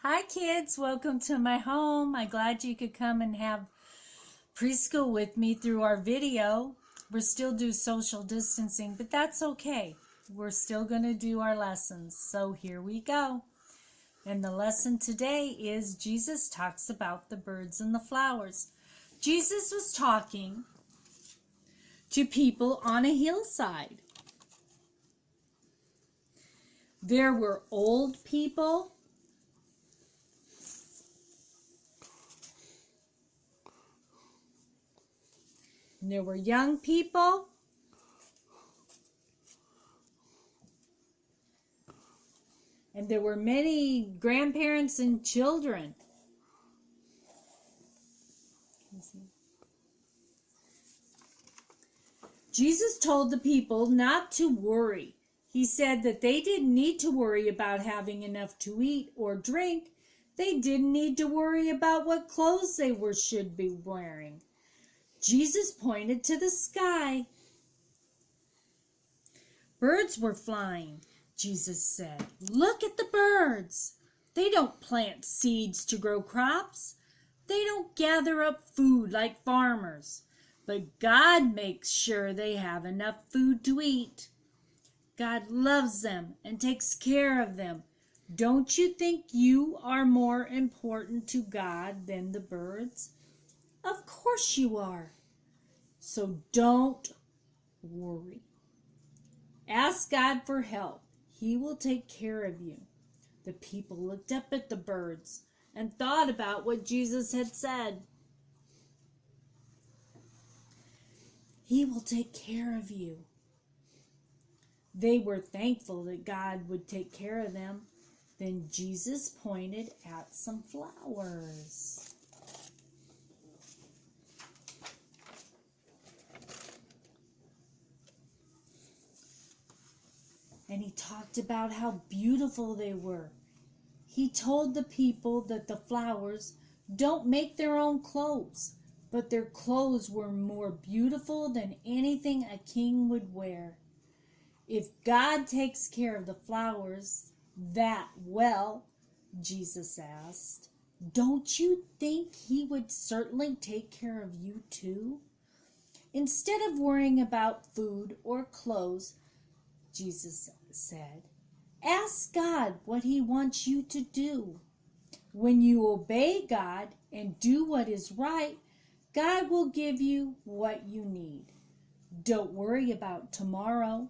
Hi kids, welcome to my home. I'm glad you could come and have preschool with me through our video. We're still do social distancing, but that's okay. We're still going to do our lessons. So here we go. And the lesson today is Jesus talks about the birds and the flowers. Jesus was talking to people on a hillside. There were old people. And there were young people. And there were many grandparents and children. Jesus told the people not to worry. He said that they didn't need to worry about having enough to eat or drink. They didn't need to worry about what clothes they should be wearing. Jesus pointed to the sky. Birds were flying, Jesus said. Look at the birds. They don't plant seeds to grow crops. They don't gather up food like farmers. But God makes sure they have enough food to eat. God loves them and takes care of them. Don't you think you are more important to God than the birds? Of course you are. So don't worry. Ask God for help. He will take care of you. The people looked up at the birds and thought about what Jesus had said. He will take care of you. They were thankful that God would take care of them. Then Jesus pointed at some flowers. And he talked about how beautiful they were. He told the people that the flowers don't make their own clothes, but their clothes were more beautiful than anything a king would wear. If God takes care of the flowers that well, Jesus asked, don't you think he would certainly take care of you too? Instead of worrying about food or clothes, Jesus said, ask God what he wants you to do. When you obey God and do what is right, God will give you what you need. Don't worry about tomorrow.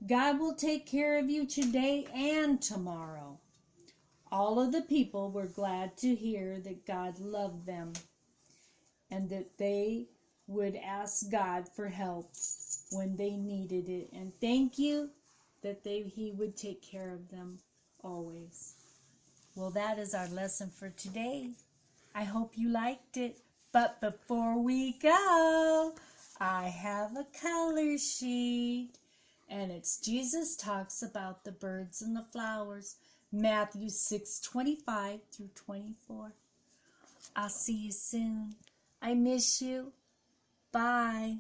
God will take care of you today and tomorrow. All of the people were glad to hear that God loved them and that they would ask God for help when they needed it. And thank you that he would take care of them always. Well, that is our lesson for today. I hope you liked it. But before we go, I have a color sheet. And it's Jesus talks about the birds and the flowers. Matthew 6:25 through 24. I'll see you soon. I miss you. Bye.